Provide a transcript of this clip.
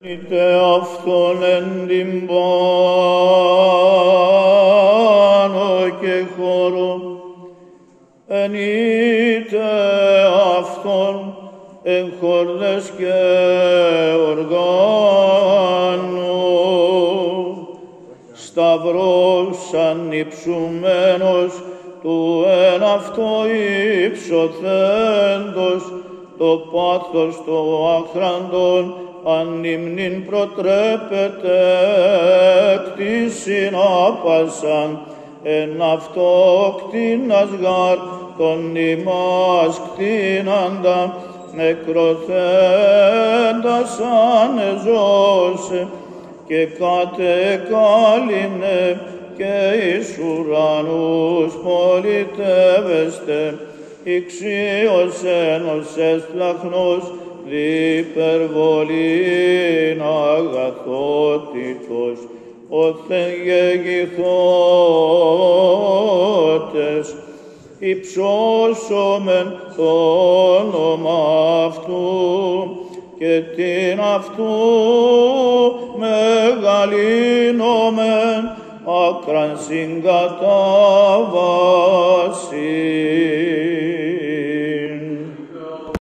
είτε αυτόν εν την πάνω και χώρο, εν είτε αυτόν εν χορδές και οργάνου, σταυρός ανυψουμένος του εν αυτό υψωθέντος, το πάθος το άχραντον ανυμνήν προτρέπεται κτήσιν άπασαν, εν αυτό κτήνας γάρ τον ημάς κτήναντα, νεκροθέντας ανεζώσε και κατεκάλυμνε και εις ουρανούς πολιτεύεστε, ηξίως ενός έσπλαχνος διπερβολήν αγαθότητος, όθεν γεγηθότες, υψώσομεν το όνομα αυτού και την αυτού μεγαλύνομεν άκραν συγκατάβαση.